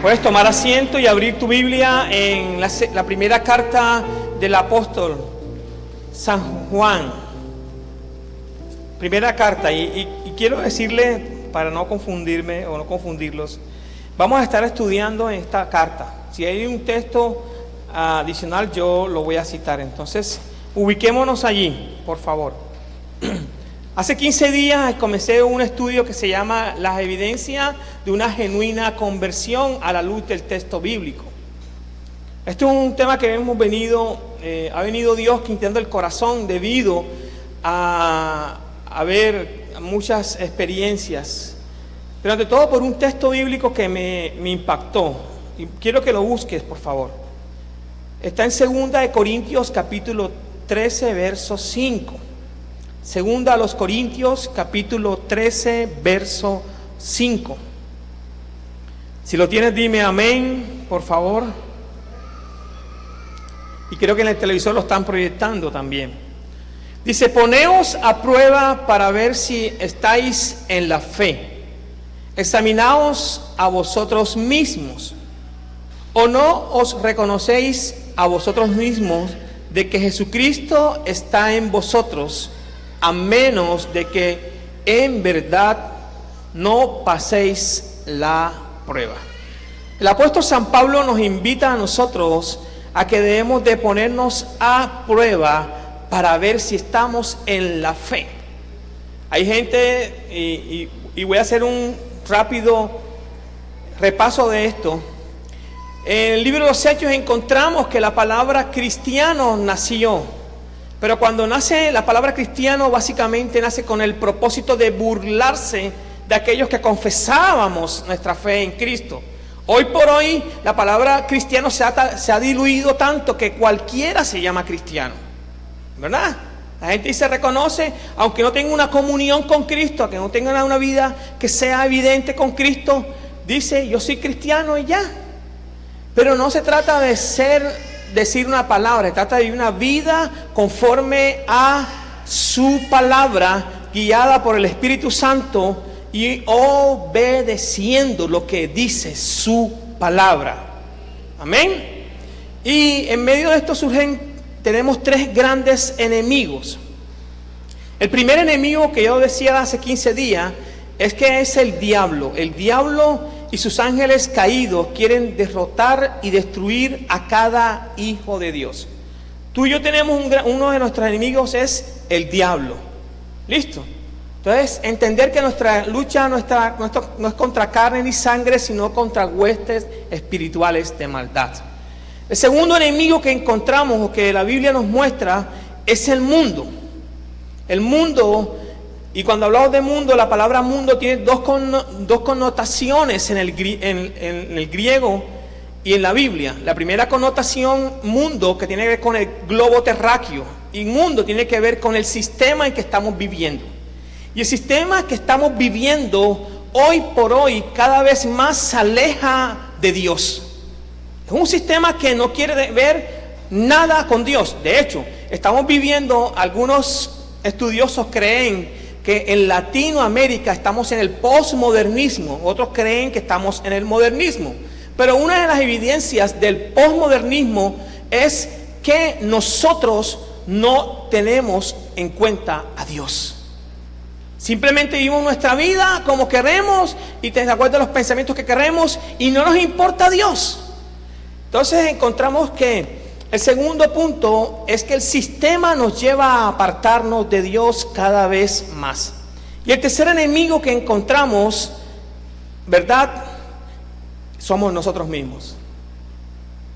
Puedes tomar asiento y abrir tu Biblia en la primera carta del apóstol San Juan. Primera carta, y quiero decirle, para no confundirme o no confundirlos, vamos a estar estudiando en esta carta. Si hay un texto adicional, yo lo voy a citar. Entonces, ubiquémonos allí, por favor. Hace 15 días comencé un estudio que se llama Las evidencias de una genuina conversión a la luz del texto bíblico. Este es un tema que ha venido Dios quitando el corazón debido a ver muchas experiencias, pero ante todo por un texto bíblico que me impactó, y quiero que lo busques, por favor. Está en 2 Corintios capítulo 13, verso 5. Segunda a los Corintios, capítulo 13, verso 5. Si lo tienes, dime amén, por favor. Y creo que en el televisor lo están proyectando también. Dice: poneos a prueba para ver si estáis en la fe. Examinaos a vosotros mismos. ¿O no os reconocéis a vosotros mismos de que Jesucristo está en vosotros, a menos de que en verdad no paséis la prueba? El apóstol San Pablo nos invita a nosotros a que debemos de ponernos a prueba para ver si estamos en la fe. Hay gente, y voy a hacer un rápido repaso de esto. En el libro de los Hechos encontramos que la palabra cristiano nació. Pero cuando nace la palabra cristiano, básicamente nace con el propósito de burlarse de aquellos que confesábamos nuestra fe en Cristo. Hoy por hoy la palabra cristiano se ha diluido tanto que cualquiera se llama cristiano, ¿verdad? La gente se reconoce, aunque no tenga una comunión con Cristo, aunque no tenga una vida que sea evidente con Cristo, dice: yo soy cristiano y ya. Pero no se trata de decir una palabra, se trata de una vida conforme a su palabra, guiada por el Espíritu Santo y obedeciendo lo que dice su palabra. Amén. Y en medio de esto tenemos tres grandes enemigos. El primer enemigo, que yo decía hace 15 días, es el diablo. El diablo y sus ángeles caídos quieren derrotar y destruir a cada hijo de Dios. Tú y yo tenemos uno de nuestros enemigos, es el diablo. ¿Listo? Entonces, entender que nuestra lucha no es contra carne ni sangre, sino contra huestes espirituales de maldad. El segundo enemigo que encontramos, o que la Biblia nos muestra, es el mundo. El mundo. Y cuando hablamos de mundo, la palabra mundo tiene dos connotaciones en el griego y en la Biblia. La primera connotación, mundo, que tiene que ver con el globo terráqueo. Y mundo tiene que ver con el sistema en que estamos viviendo. Y el sistema que estamos viviendo hoy por hoy cada vez más se aleja de Dios. Es un sistema que no quiere ver nada con Dios. De hecho, estamos viviendo, algunos estudiosos creen que en Latinoamérica estamos en el posmodernismo, otros creen que estamos en el modernismo. Pero una de las evidencias del posmodernismo es que nosotros no tenemos en cuenta a Dios. Simplemente vivimos nuestra vida como queremos y de acuerdo a los pensamientos que queremos, y no nos importa Dios. Entonces encontramos que el segundo punto es que el sistema nos lleva a apartarnos de Dios cada vez más. Y el tercer enemigo que encontramos, ¿verdad?, somos nosotros mismos,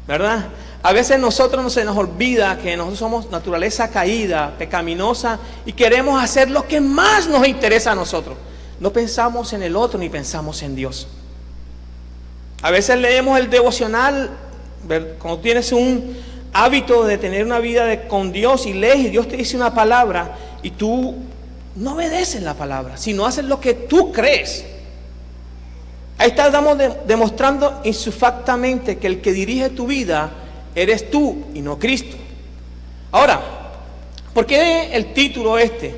¿verdad? A veces nosotros se nos olvida que nosotros somos naturaleza caída, pecaminosa, y queremos hacer lo que más nos interesa a nosotros. No pensamos en el otro ni pensamos en Dios. A veces leemos el devocional, cuando tienes un hábito de tener una vida con Dios y lees y Dios te dice una palabra y tú no obedeces la palabra, sino haces lo que tú crees. Ahí estamos demostrando insufactamente que el que dirige tu vida eres tú y no Cristo. Ahora, ¿por qué el título este?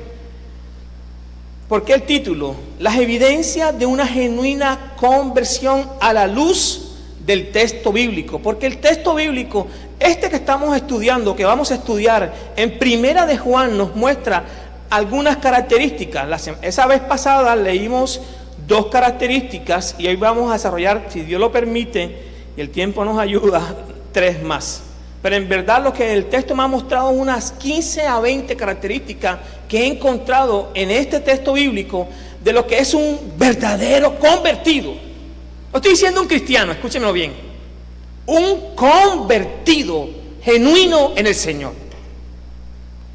¿Por qué el título? Las evidencias de una genuina conversión a la luz del texto bíblico, porque el texto bíblico, que estamos estudiando, que vamos a estudiar en Primera de Juan, nos muestra algunas características. Esa vez pasada leímos 2 características y hoy vamos a desarrollar, si Dios lo permite y el tiempo nos ayuda, 3 más. Pero en verdad lo que el texto me ha mostrado unas 15 a 20 características que he encontrado en este texto bíblico de lo que es un verdadero convertido. No estoy diciendo un cristiano, escúchenlo bien. Un convertido genuino en el Señor.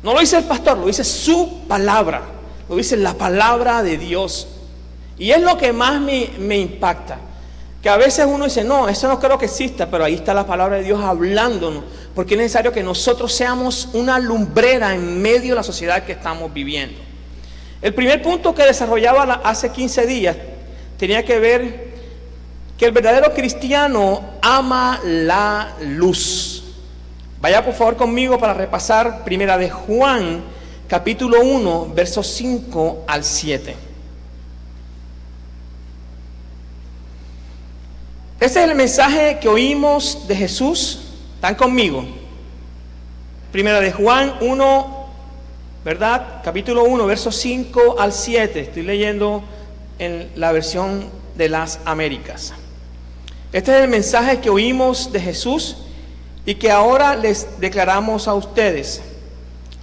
No lo dice el pastor, lo dice su palabra. Lo dice la palabra de Dios. Y es lo que más me impacta. Que a veces uno dice, no, eso no creo que exista, pero ahí está la palabra de Dios hablándonos, porque es necesario que nosotros seamos una lumbrera en medio de la sociedad que estamos viviendo. El primer punto que desarrollaba hace 15 días tenía que ver que el verdadero cristiano ama la luz. Vaya por favor conmigo para repasar Primera de Juan, capítulo 1, versos 5 al 7. Ese es el mensaje que oímos de Jesús. ¿Están conmigo? Primera de Juan 1, ¿verdad? Capítulo 1, versos 5 al 7. Estoy leyendo en la versión de las Américas. Este es el mensaje que oímos de Jesús y que ahora les declaramos a ustedes.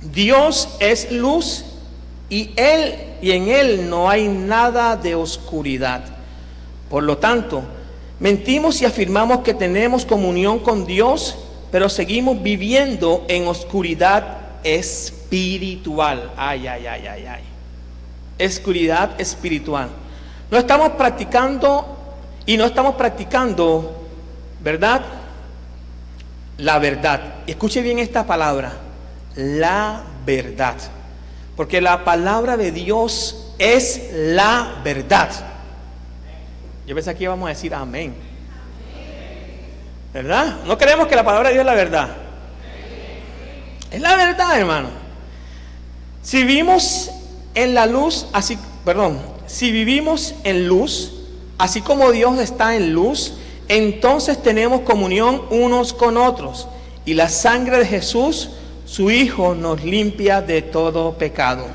Dios es luz y en Él no hay nada de oscuridad. Por lo tanto, mentimos y afirmamos que tenemos comunión con Dios, pero seguimos viviendo en oscuridad espiritual. Ay. Oscuridad espiritual. No estamos practicando, ¿verdad? La verdad. Escuche bien esta palabra, la verdad. Porque la palabra de Dios es la verdad. Yo pensé que íbamos a decir amén. ¿Verdad? No creemos que la palabra de Dios es la verdad. Es la verdad, hermano. Si vivimos en luz, así como Dios está en luz, entonces tenemos comunión unos con otros. Y la sangre de Jesús, su Hijo, nos limpia de todo pecado.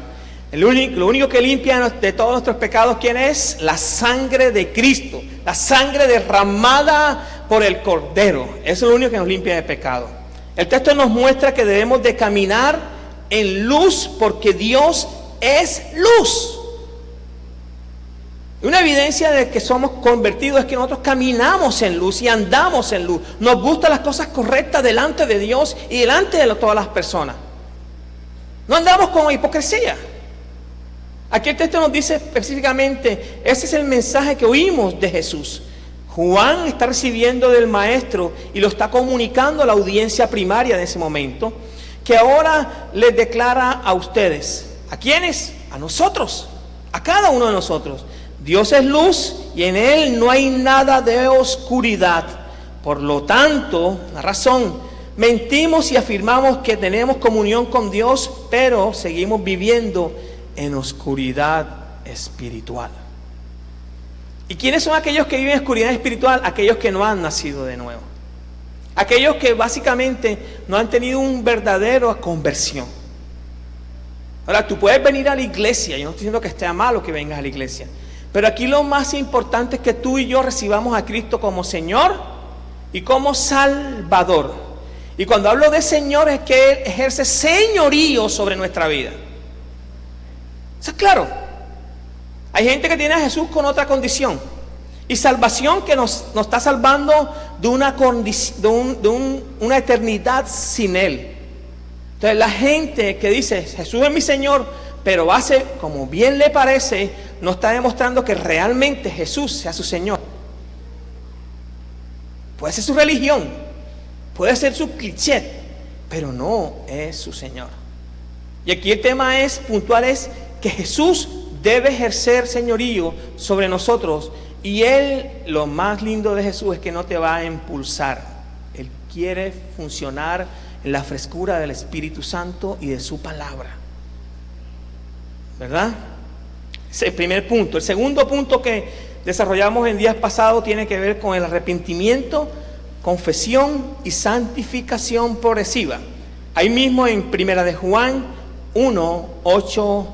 Lo único que limpia de todos nuestros pecados, ¿quién es? La sangre de Cristo, la sangre derramada por el Cordero. Eso es lo único que nos limpia de pecado. El texto nos muestra que debemos de caminar en luz porque Dios es luz. Una evidencia de que somos convertidos es que nosotros caminamos en luz y andamos en luz. Nos gustan las cosas correctas delante de Dios y delante de todas las personas. No andamos con hipocresía. Aquí el texto nos dice específicamente, ese es el mensaje que oímos de Jesús. Juan está recibiendo del maestro y lo está comunicando a la audiencia primaria de ese momento, que ahora les declara a ustedes. ¿A quiénes? A nosotros, a cada uno de nosotros. Dios es luz y en Él no hay nada de oscuridad. Por lo tanto, la razón, mentimos y afirmamos que tenemos comunión con Dios, pero seguimos viviendo en oscuridad espiritual. ¿Y quiénes son aquellos que viven en oscuridad espiritual? Aquellos que no han nacido de nuevo. Aquellos que básicamente no han tenido un verdadero conversión. Ahora, tú puedes venir a la iglesia, yo no estoy diciendo que esté malo que vengas a la iglesia, pero aquí lo más importante es que tú y yo recibamos a Cristo como Señor y como Salvador. Y cuando hablo de Señor es que Él ejerce señorío sobre nuestra vida. Eso es claro. Hay gente que tiene a Jesús con otra condición. Y salvación que nos está salvando de una eternidad sin Él. Entonces la gente que dice Jesús es mi Señor, pero hace como bien le parece, no está demostrando que realmente Jesús sea su Señor. Puede ser su religión, puede ser su cliché, pero no es su Señor. Y aquí el tema puntual es que Jesús debe ejercer señorío sobre nosotros. Y Él, lo más lindo de Jesús es que no te va a impulsar. Él quiere funcionar en la frescura del Espíritu Santo y de su palabra. ¿Verdad? Ese es el primer punto. El segundo punto que desarrollamos en días pasados tiene que ver con el arrepentimiento, confesión y santificación progresiva. Ahí mismo en Primera de Juan 1, 8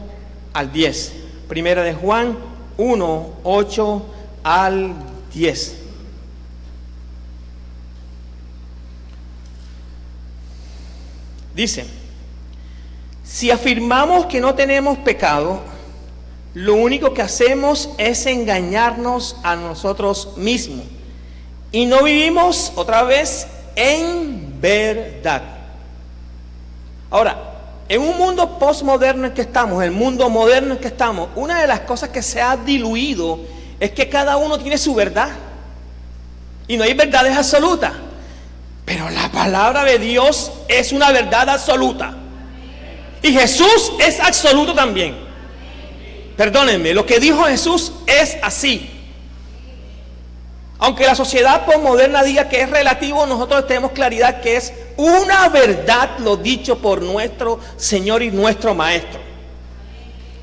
al 10. Primera de Juan 1, 8 al 10. Dice: si afirmamos que no tenemos pecado, lo único que hacemos es engañarnos a nosotros mismos y no vivimos otra vez en verdad. Ahora, en un mundo postmoderno en que estamos, el mundo moderno en que estamos, una de las cosas que se ha diluido es que cada uno tiene su verdad y no hay verdades absolutas. Pero la palabra de Dios es una verdad absoluta. Y Jesús es absoluto también. Perdónenme, lo que dijo Jesús es así. Aunque la sociedad postmoderna diga que es relativo, nosotros tenemos claridad que es una verdad lo dicho por nuestro Señor y nuestro Maestro.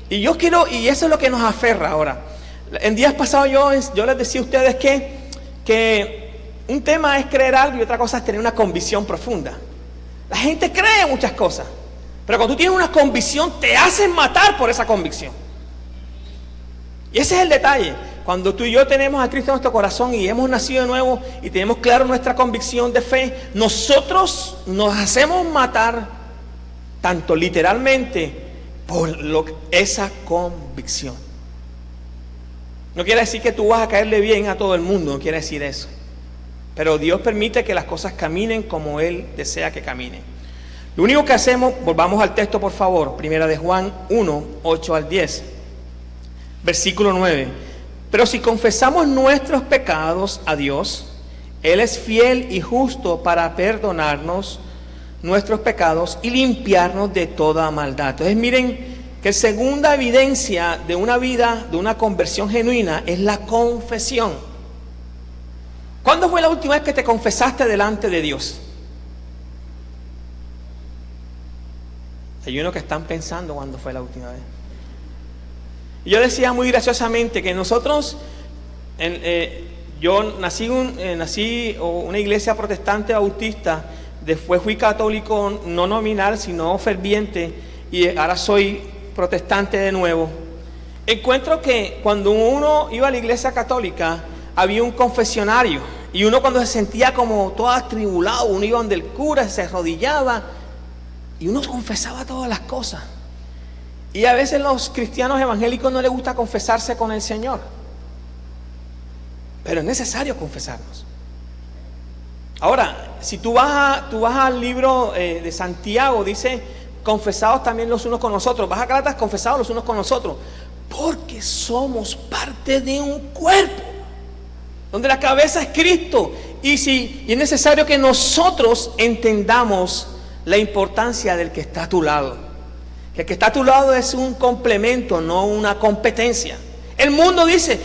Y yo quiero, y eso es lo que nos aferra ahora. En días pasados yo les decía a ustedes que un tema es creer algo y otra cosa es tener una convicción profunda. La gente cree muchas cosas, pero cuando tú tienes una convicción te hacen matar por esa convicción. Y ese es el detalle. Cuando tú y yo tenemos a Cristo en nuestro corazón y hemos nacido de nuevo y tenemos claro nuestra convicción de fe, nosotros nos hacemos matar tanto literalmente por esa convicción. No quiere decir que tú vas a caerle bien a todo el mundo, no quiere decir eso. Pero Dios permite que las cosas caminen como Él desea que caminen. Lo único que hacemos, volvamos al texto por favor, Primera de Juan 1, 8 al 10, versículo 9. Pero si confesamos nuestros pecados a Dios, Él es fiel y justo para perdonarnos nuestros pecados y limpiarnos de toda maldad. Entonces miren que segunda evidencia de una vida, de una conversión genuina, es la confesión. ¿Cuándo fue la última vez que te confesaste delante de Dios? Hay unos que están pensando cuándo fue la última vez. Y yo decía muy graciosamente que nosotros, yo nací en una iglesia protestante bautista, después fui católico no nominal sino ferviente y ahora soy protestante de nuevo. Encuentro que cuando uno iba a la iglesia católica había un confesionario y uno cuando se sentía como todo atribulado, uno iba donde el cura, se arrodillaba y uno confesaba todas las cosas. Y a veces los cristianos evangélicos no les gusta confesarse con el Señor, pero es necesario confesarnos. Ahora, si tú vas al libro de Santiago, dice: confesados también los unos con los otros. Vas a Gálatas: confesados los unos con los otros, porque somos parte de un cuerpo donde la cabeza es Cristo. Y es necesario que nosotros entendamos la importancia del que está a tu lado. Que el que está a tu lado es un complemento, no una competencia. El mundo dice: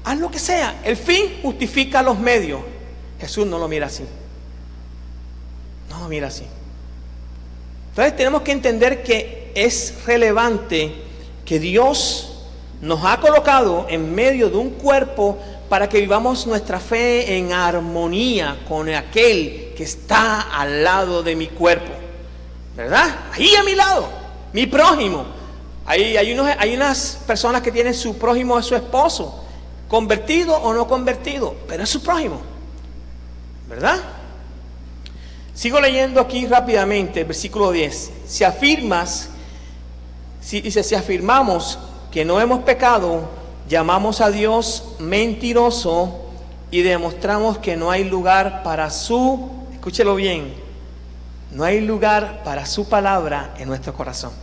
haz lo que sea, el fin justifica los medios. Jesús no lo mira así. No lo mira así. Entonces tenemos que entender que es relevante que Dios nos ha colocado en medio de un cuerpo para que vivamos nuestra fe en armonía con aquel que está al lado de mi cuerpo, ¿verdad? Ahí a mi lado. Mi prójimo. Hay unas personas que tienen su prójimo a su esposo, convertido o no convertido, pero es su prójimo, ¿verdad? Sigo leyendo aquí rápidamente, versículo 10. Si afirmamos que no hemos pecado, llamamos a Dios mentiroso y demostramos que no hay lugar para escúchelo bien, no hay lugar para su palabra en nuestro corazón.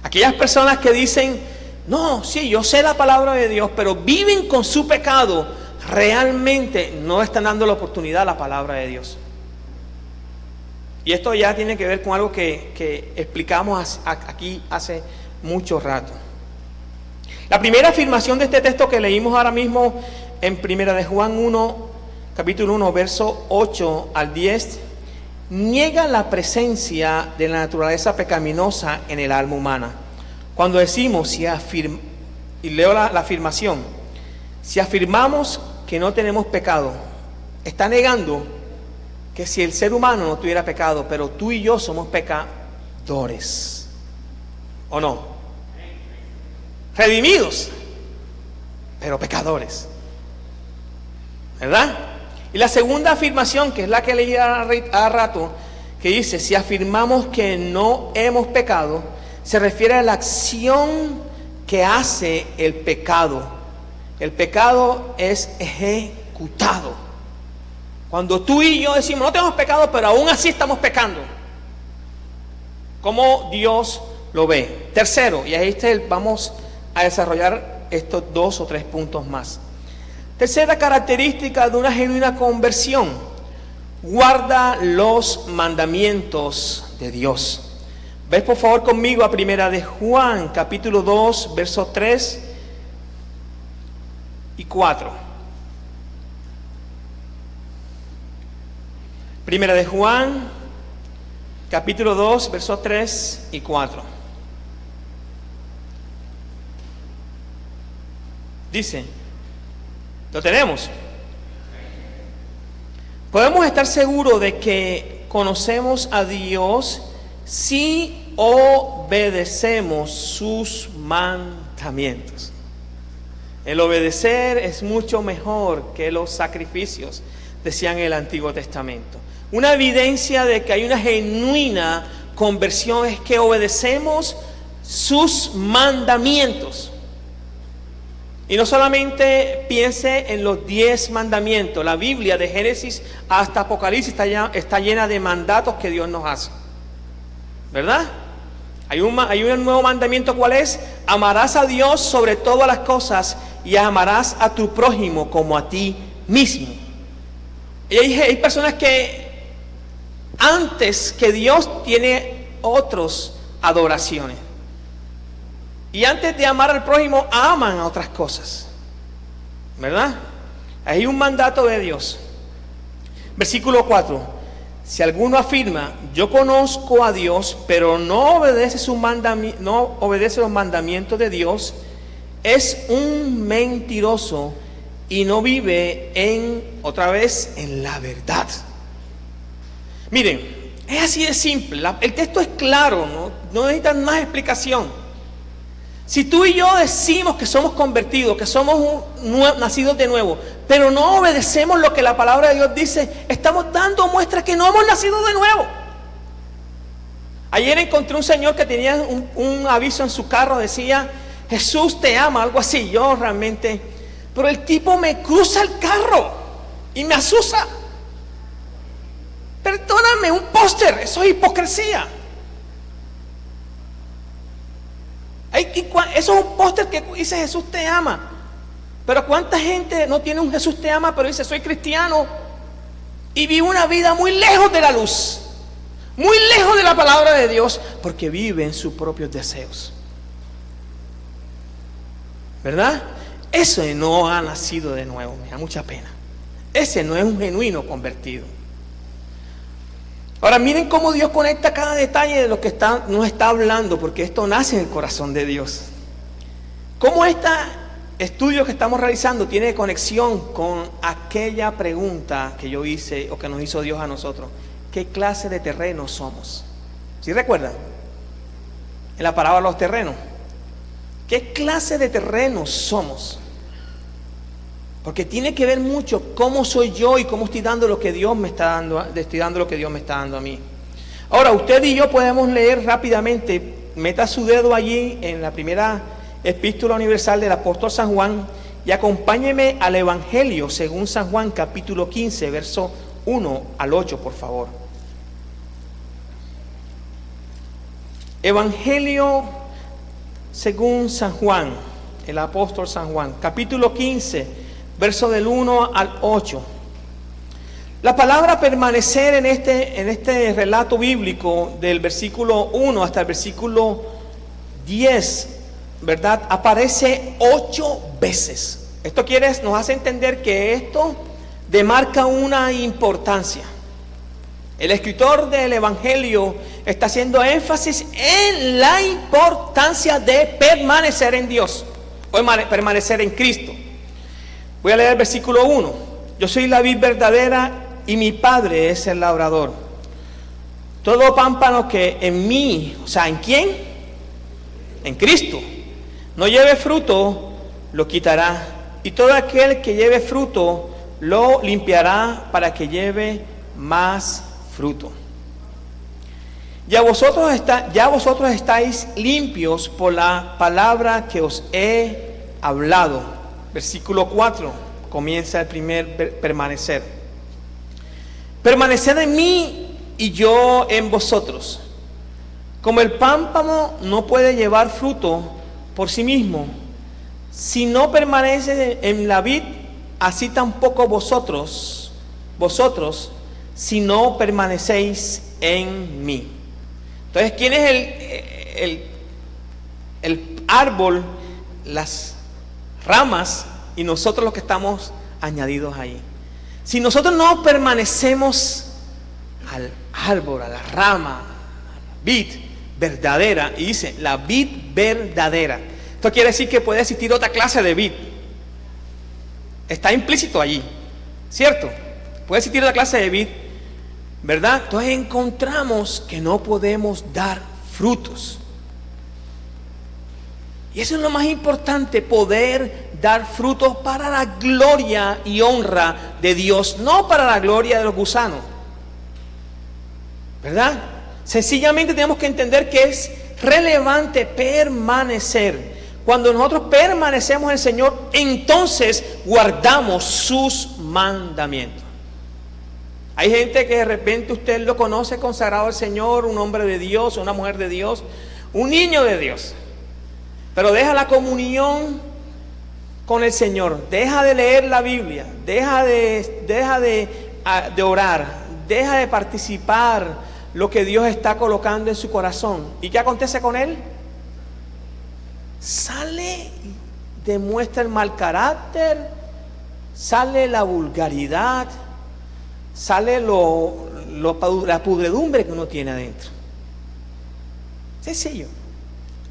Aquellas personas que dicen: no, sí, yo sé la palabra de Dios, pero viven con su pecado, realmente no están dando la oportunidad a la palabra de Dios. Y esto ya tiene que ver con algo que explicamos aquí hace mucho rato. La primera afirmación de este texto que leímos ahora mismo en Primera de Juan 1, capítulo 1, verso 8 al 10, niega la presencia de la naturaleza pecaminosa en el alma humana. Cuando decimos, y leo la afirmación: Si afirmamos que no tenemos pecado, está negando que si el ser humano no tuviera pecado, pero tú y yo somos pecadores, ¿o no? Redimidos, pero pecadores, ¿verdad? Y la segunda afirmación, que es la que leí a rato, que dice, si afirmamos que no hemos pecado, se refiere a la acción que hace el pecado. El pecado es ejecutado. Cuando tú y yo decimos, no tenemos pecado, pero aún así estamos pecando. ¿Cómo Dios lo ve? Tercero, y ahí vamos a desarrollar estos 2 o 3 puntos más. Tercera característica de una genuina conversión: guarda los mandamientos de Dios. Ves por favor conmigo a Primera de Juan, capítulo 2, versos 3 y 4. Primera de Juan, capítulo 2, versos 3 y 4. Dice, ¿lo tenemos? Podemos estar seguros de que conocemos a Dios si obedecemos sus mandamientos. El obedecer es mucho mejor que los sacrificios, decían en el Antiguo Testamento. Una evidencia de que hay una genuina conversión es que obedecemos sus mandamientos. Y no solamente piense en los 10 mandamientos. La Biblia de Génesis hasta Apocalipsis está llena de mandatos que Dios nos hace, ¿verdad? Hay un nuevo mandamiento. ¿Cuál es? Amarás a Dios sobre todas las cosas y amarás a tu prójimo como a ti mismo. Y hay personas que antes que Dios tiene otras adoraciones. Y antes de amar al prójimo, aman a otras cosas, ¿verdad? Hay un mandato de Dios. Versículo 4. Si alguno afirma, yo conozco a Dios, pero no obedece los mandamientos de Dios, es un mentiroso y no vive en la verdad. Miren, es así de simple. El texto es claro, no necesitan más explicación. Si tú y yo decimos que somos convertidos, que somos nacidos de nuevo, pero no obedecemos lo que la palabra de Dios dice, estamos dando muestra que no hemos nacido de nuevo. Ayer encontré un señor que tenía un aviso en su carro, decía, Jesús te ama, algo así. Yo realmente, pero el tipo me cruza el carro y me asusta. Perdóname, un póster, eso es hipocresía. Eso es un póster que dice Jesús te ama. Pero ¿cuánta gente no tiene un Jesús te ama, pero dice soy cristiano y vive una vida muy lejos de la luz, muy lejos de la palabra de Dios, porque vive en sus propios deseos? ¿Verdad? Ese no ha nacido de nuevo, me da mucha pena. Ese no es un genuino convertido. Ahora miren cómo Dios conecta cada detalle de lo que nos está hablando, porque esto nace en el corazón de Dios. Cómo este estudio que estamos realizando tiene conexión con aquella pregunta que yo hice o que nos hizo Dios a nosotros. ¿Qué clase de terreno somos? ¿Sí recuerdan? En la parábola de los terrenos. ¿Qué clase de terreno somos? Porque tiene que ver mucho cómo soy yo y cómo estoy dando lo que Dios me está dando, estoy dando lo que Dios me está dando a mí. Ahora, usted y yo podemos leer rápidamente, meta su dedo allí en la primera epístola universal del apóstol San Juan y acompáñeme al Evangelio según San Juan, capítulo 15, verso 1 al 8, por favor. Evangelio según San Juan, el apóstol San Juan, capítulo 15, verso del 1 al 8. La palabra permanecer en este relato bíblico del versículo 1 hasta el versículo 10, ¿verdad? Aparece 8 veces. Esto nos hace entender que esto demarca una importancia. El escritor del Evangelio está haciendo énfasis en la importancia de permanecer en Dios o permanecer en Cristo. Voy a leer el versículo 1. Yo soy la vid verdadera y mi Padre es el labrador. Todo pámpano que en mí, o sea, ¿en quién? En Cristo, no lleve fruto, lo quitará. Y todo aquel que lleve fruto, lo limpiará para que lleve más fruto. Ya vosotros estáis limpios por la palabra que os he hablado. Versículo 4, comienza el primer permanecer. Permaneced en mí y yo en vosotros. Como el pámpano no puede llevar fruto por sí mismo, si no permanece en la vid, así tampoco vosotros, si no permanecéis en mí. Entonces, ¿quién es el árbol, las ramas y nosotros los que estamos añadidos ahí? Si nosotros no permanecemos al árbol, a la rama, a la vid verdadera, y dice la vid verdadera, esto quiere decir que puede existir otra clase de vid. Está implícito allí, ¿cierto? Puede existir otra clase de vid, ¿verdad? Entonces encontramos que no podemos dar frutos. Y eso es lo más importante, poder dar frutos para la gloria y honra de Dios, no para la gloria de los gusanos, ¿verdad? Sencillamente tenemos que entender que es relevante permanecer. Cuando nosotros permanecemos en el Señor, entonces guardamos sus mandamientos. Hay gente que de repente usted lo conoce consagrado al Señor, un hombre de Dios, una mujer de Dios, un niño de Dios, pero deja la comunión con el Señor, deja de leer la Biblia, deja de orar, deja de participar lo que Dios está colocando en su corazón. ¿Y qué acontece con él? Sale, demuestra el mal carácter, sale la vulgaridad, sale la pudredumbre que uno tiene adentro. Sencillo.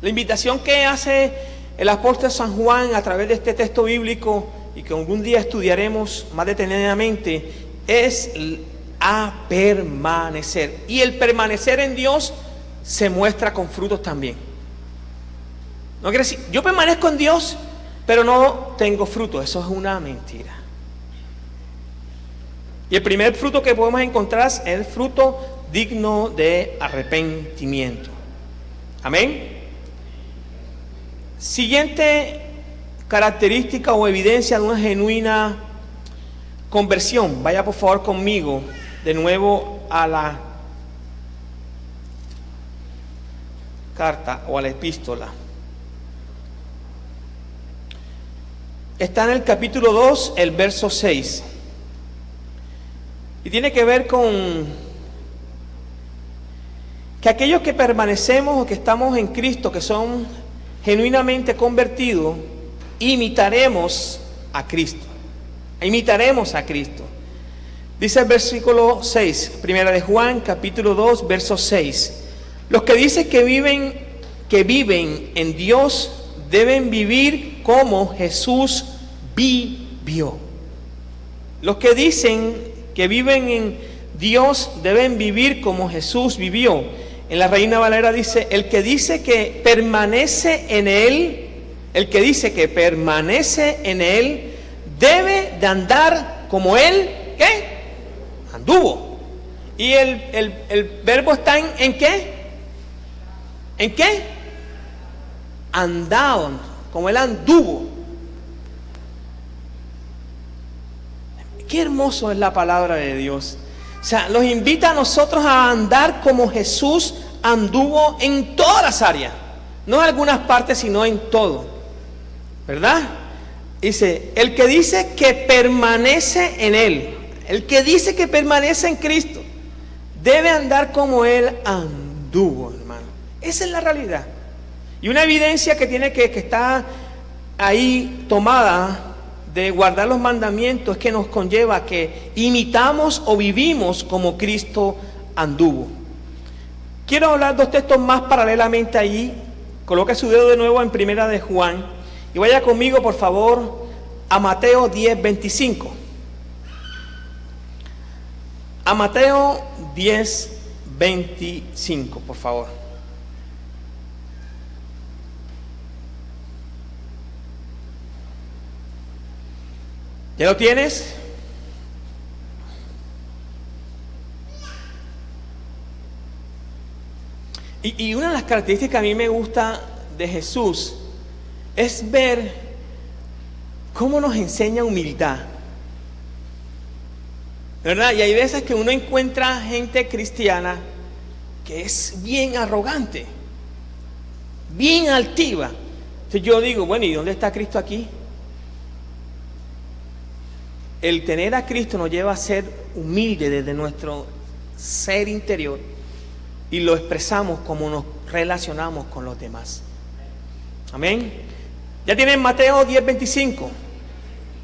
La invitación que hace el apóstol San Juan a través de este texto bíblico, y que algún día estudiaremos más detenidamente, es a permanecer. Y el permanecer en Dios se muestra con frutos también. No quiere decir, yo permanezco en Dios, pero no tengo fruto. Eso es una mentira. Y el primer fruto que podemos encontrar es el fruto digno de arrepentimiento. Amén. Siguiente característica o evidencia de una genuina conversión. Vaya por favor conmigo de nuevo a la carta o a la epístola. Está en el capítulo 2, el verso 6. Y tiene que ver con que aquellos que permanecemos o que estamos en Cristo, que son genuinamente convertidos, imitaremos a Cristo. Imitaremos a Cristo. Dice el versículo 6, primera de Juan, capítulo 2, verso 6. Los que dicen que viven en Dios deben vivir como Jesús vivió. Los que dicen que viven en Dios deben vivir como Jesús vivió. En la Reina Valera dice, el que dice que permanece en Él, debe de andar como Él, ¿qué? Anduvo. Y el verbo está en ¿qué? ¿En qué? Andado, como Él anduvo. Qué hermoso es la palabra de Dios. O sea, nos invita a nosotros a andar como Jesús anduvo en todas las áreas. No en algunas partes, sino en todo. ¿Verdad? Dice, el que dice que permanece en Él, el que dice que permanece en Cristo, debe andar como Él anduvo, hermano. Esa es la realidad. Y una evidencia que tiene que está ahí tomada de guardar los mandamientos es que nos conlleva que imitamos o vivimos como Cristo anduvo. Quiero hablar dos textos más paralelamente allí. Coloque su dedo de nuevo en primera de Juan y vaya conmigo por favor a Mateo 10:25. A Mateo 10:25, por favor. ¿Ya lo tienes? Y una de las características que a mí me gusta de Jesús es ver cómo nos enseña humildad, ¿verdad? Y hay veces que uno encuentra gente cristiana que es bien arrogante, bien altiva. Entonces yo digo, bueno, ¿y dónde está Cristo aquí? El tener a Cristo nos lleva a ser humildes desde nuestro ser interior y lo expresamos como nos relacionamos con los demás. Amén. Ya tienen Mateo 10:25.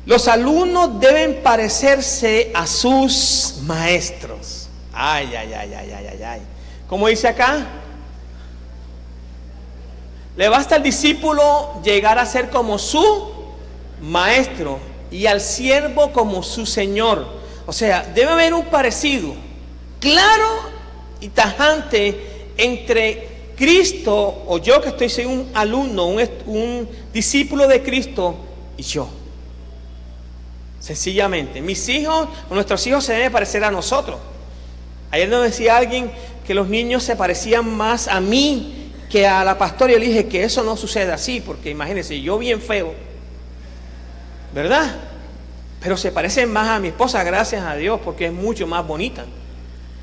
Los alumnos deben parecerse a sus maestros. Ay, ay, ay, ay, ay, ay, ay. Como dice acá, le basta al discípulo llegar a ser como su maestro y al siervo como su señor. O sea, debe haber un parecido claro y tajante entre Cristo, o yo que soy un alumno, un discípulo de Cristo, y yo. Sencillamente, mis hijos o nuestros hijos se deben parecer a nosotros. Ayer nos decía alguien que los niños se parecían más a mí que a la pastora, y yo le dije que eso no sucede así, porque imagínense, yo bien feo, ¿verdad? Pero se parecen más a mi esposa, gracias a Dios, porque es mucho más bonita.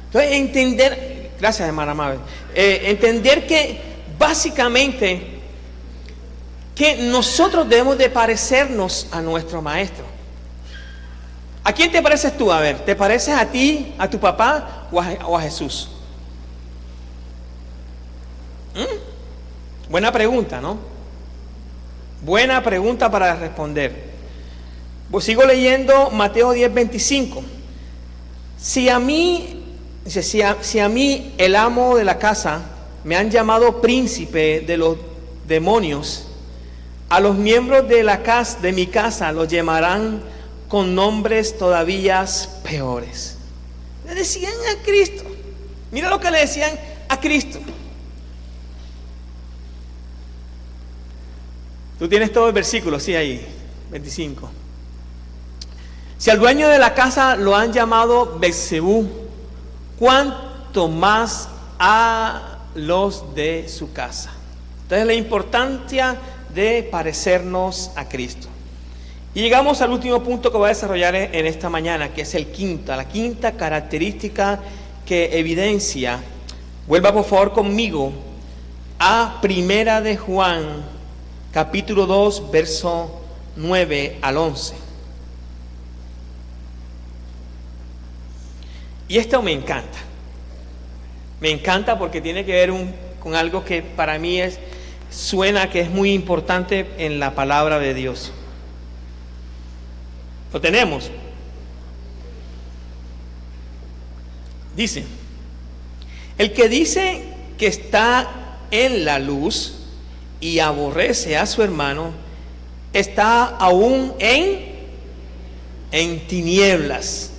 Entonces, entender, gracias hermana Mabel, entender que básicamente que nosotros debemos de parecernos a nuestro maestro. ¿A quién te pareces tú? A ver, ¿te pareces a ti, a tu papá o a Jesús? Buena pregunta, ¿no? Buena pregunta para responder. Pues sigo leyendo Mateo 10:25. Si a mí, el amo de la casa, me han llamado príncipe de los demonios, a los miembros de mi casa los llamarán con nombres todavía peores. Le decían a Cristo. Mira lo que le decían a Cristo. Tú tienes todo el versículo, sí, ahí, 25. Si al dueño de la casa lo han llamado Beelzebú, ¿cuánto más a los de su casa? Entonces, la importancia de parecernos a Cristo. Y llegamos al último punto que voy a desarrollar en esta mañana, que es la quinta característica que evidencia. Vuelva por favor conmigo a Primera de Juan, capítulo 2, verso 9 al 11. Y esto me encanta. Me encanta porque tiene que ver con algo que para mí suena que es muy importante en la palabra de Dios. Lo tenemos. Dice: el que dice que está en la luz y aborrece a su hermano, está aún en tinieblas.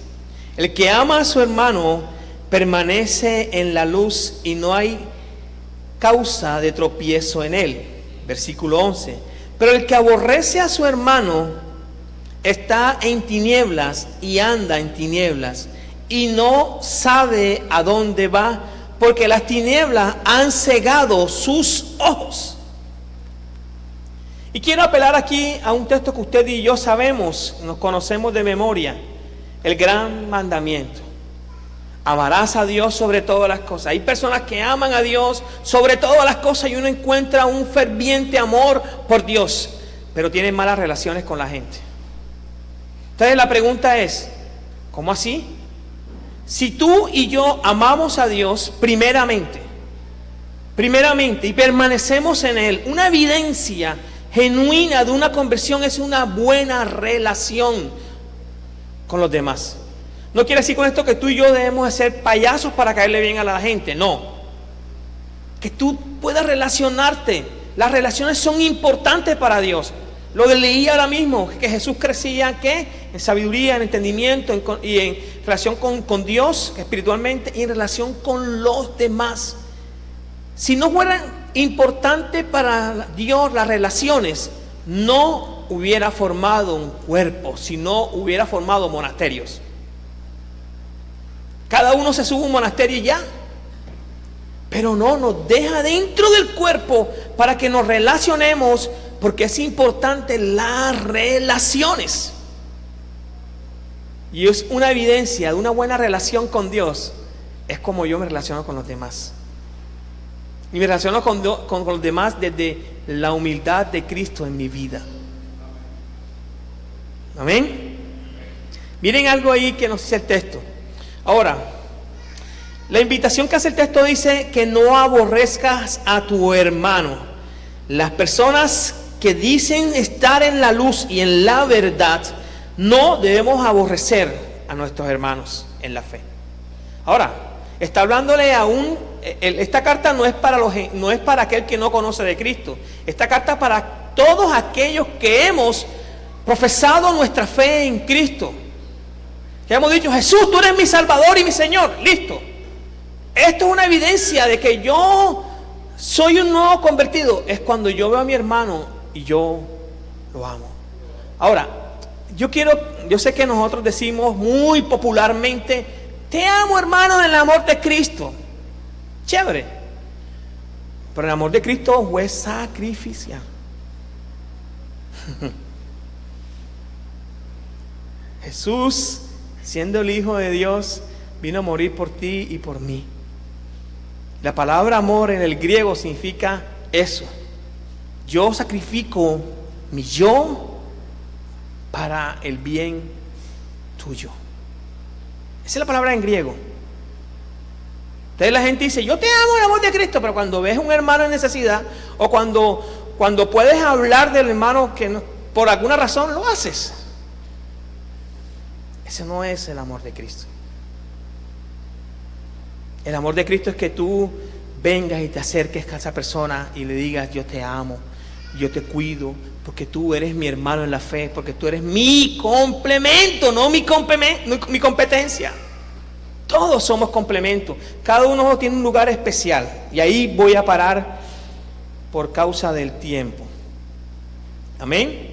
El que ama a su hermano permanece en la luz y no hay causa de tropiezo en él. Versículo 11. Pero el que aborrece a su hermano está en tinieblas y anda en tinieblas y no sabe a dónde va, porque las tinieblas han cegado sus ojos. Y quiero apelar aquí a un texto que usted y yo sabemos, nos conocemos de memoria, el gran mandamiento: amarás a Dios sobre todas las cosas. Hay personas que aman a Dios sobre todas las cosas y uno encuentra un ferviente amor por Dios, pero tienen malas relaciones con la gente. Entonces la pregunta es, ¿cómo así? Si tú y yo amamos a Dios primeramente y permanecemos en Él, una evidencia genuina de una conversión es una buena relación con los demás. No quiere decir con esto que tú y yo debemos de ser payasos para caerle bien a la gente, no. Que tú puedas relacionarte. Las relaciones son importantes para Dios. Lo leí ahora mismo, que Jesús crecía, ¿qué? En sabiduría, en entendimiento y en relación con Dios espiritualmente y en relación con los demás. Si no fueran importantes para Dios las relaciones, no hubiera formado un cuerpo, si no hubiera formado monasterios. Cada uno se sube a un monasterio y ya. Pero no, nos deja dentro del cuerpo para que nos relacionemos, porque es importante las relaciones. Y es una evidencia de una buena relación con Dios, es como yo me relaciono con los demás. Y me relaciono con los demás desde la humildad de Cristo en mi vida. Amén. Miren algo ahí que nos dice el texto. Ahora, la invitación que hace el texto dice que no aborrezcas a tu hermano. Las personas que dicen estar en la luz y en la verdad, no debemos aborrecer a nuestros hermanos en la fe. Ahora, está hablándole esta carta no es para aquel que no conoce de Cristo. Esta carta para todos aquellos que hemos profesado nuestra fe en Cristo. Que hemos dicho, Jesús, tú eres mi Salvador y mi Señor. Listo. Esto es una evidencia de que yo soy un nuevo convertido. Es cuando yo veo a mi hermano y yo lo amo. Ahora, yo sé que nosotros decimos muy popularmente, te amo, hermano, en el amor de Cristo. Chévere. Pero el amor de Cristo fue sacrificial. Jesús, siendo el Hijo de Dios, vino a morir por ti y por mí. La palabra amor en el griego significa eso. Yo sacrifico mi yo para el bien tuyo. Esa es la palabra en griego. Entonces la gente dice, yo te amo en el amor de Cristo, pero cuando ves un hermano en necesidad, o cuando puedes hablar del hermano que no, por alguna razón lo haces. Ese no es el amor de Cristo. El amor de Cristo es que tú vengas y te acerques a esa persona y le digas, yo te amo, yo te cuido, porque tú eres mi hermano en la fe, porque tú eres mi complemento, no mi competencia. Todos somos complementos. Cada uno tiene un lugar especial. Y ahí voy a parar por causa del tiempo. Amén.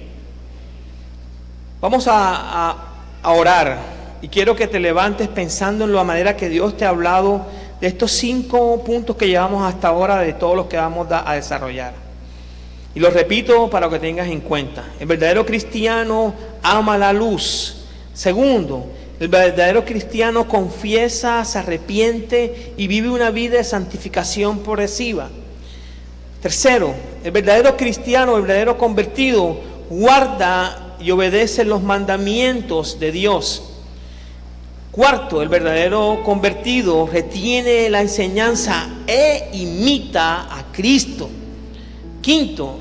Vamos a orar. Y quiero que te levantes pensando en la manera que Dios te ha hablado de estos 5 puntos que llevamos hasta ahora, de todos los que vamos a desarrollar. Y lo repito para que tengas en cuenta. El verdadero cristiano ama la luz. Segundo, el verdadero cristiano confiesa, se arrepiente y vive una vida de santificación progresiva. Tercero, el verdadero cristiano, el verdadero convertido, guarda y obedece los mandamientos de Dios. Cuarto, el verdadero convertido retiene la enseñanza e imita a Cristo. Quinto,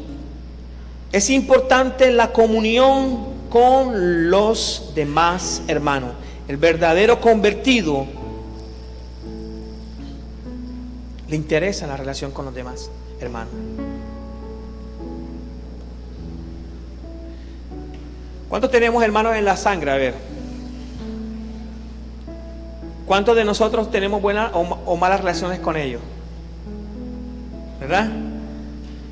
es importante la comunión con los demás hermanos. El verdadero convertido le interesa la relación con los demás hermanos. ¿Cuántos tenemos hermanos en la sangre? A ver. ¿Cuántos de nosotros tenemos buenas o malas relaciones con ellos? ¿Verdad?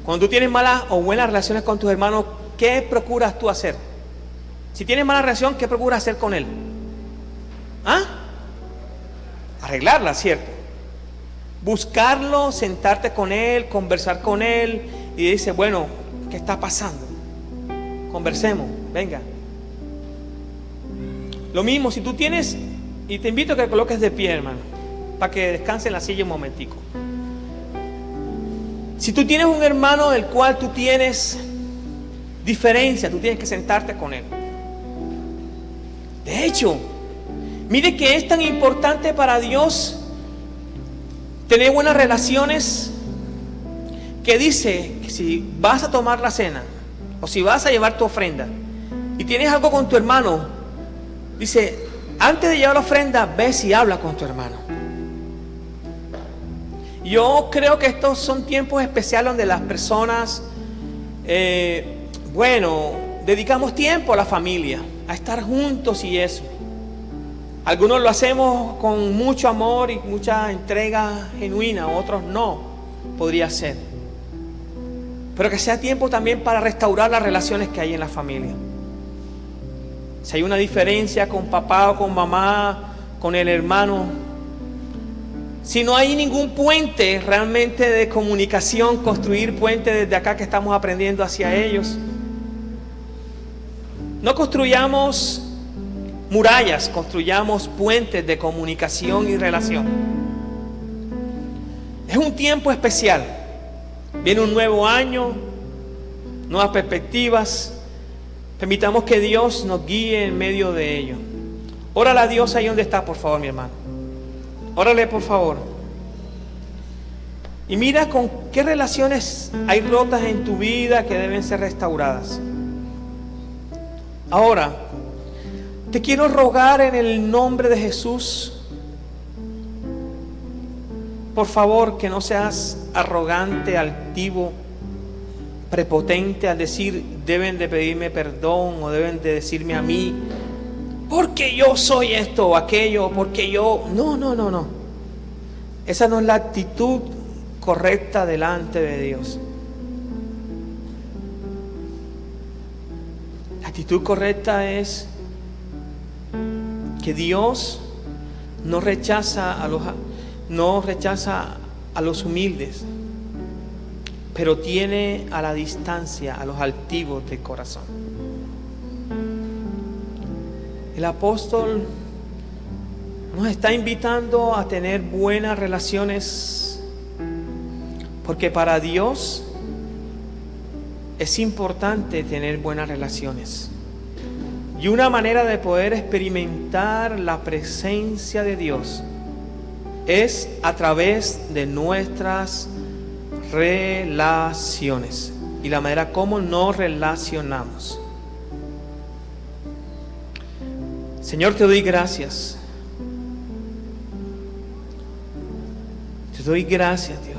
Cuando tú tienes malas o buenas relaciones con tus hermanos, ¿qué procuras tú hacer? Si tienes mala relación, ¿qué procuras hacer con él? ¿Ah? Arreglarla, ¿cierto? Buscarlo, sentarte con él, conversar con él y dice, bueno, ¿qué está pasando? Conversemos, venga. Lo mismo, si tú tienes, y te invito a que te coloques de pie, hermano, para que descanse en la silla un momentico. Si tú tienes un hermano del cual tú tienes diferencia, tú tienes que sentarte con él. De hecho, mire que es tan importante para Dios tener buenas relaciones, que dice que si vas a tomar la cena o si vas a llevar tu ofrenda y tienes algo con tu hermano, dice, antes de llevar la ofrenda, ves y habla con tu hermano. Yo creo que estos son tiempos especiales donde las personas, bueno, dedicamos tiempo a la familia, a estar juntos y eso. Algunos lo hacemos con mucho amor y mucha entrega genuina, otros no, podría ser. Pero que sea tiempo también para restaurar las relaciones que hay en la familia. Si hay una diferencia con papá o con mamá, con el hermano, si no hay ningún puente realmente de comunicación, construir puentes desde acá que estamos aprendiendo hacia ellos. No construyamos murallas, construyamos puentes de comunicación y relación. Es un tiempo especial. Viene un nuevo año, nuevas perspectivas. Permitamos que Dios nos guíe en medio de ello. Órale a Dios ahí donde está, por favor, mi hermano. Órale, por favor. Y mira con qué relaciones hay rotas en tu vida que deben ser restauradas. Ahora, te quiero rogar en el nombre de Jesús, por favor, que no seas arrogante, altivo, prepotente al decir, deben de pedirme perdón o deben de decirme a mí, porque yo soy esto o aquello, porque yo... No. Esa no es la actitud correcta delante de Dios. La actitud correcta es que Dios no rechaza a los humildes, pero tiene a la distancia a los altivos de corazón. El apóstol nos está invitando a tener buenas relaciones, porque para Dios es importante tener buenas relaciones. Y una manera de poder experimentar la presencia de Dios es a través de nuestras relaciones y la manera como nos relacionamos. Señor, te doy gracias. Te doy gracias, Dios.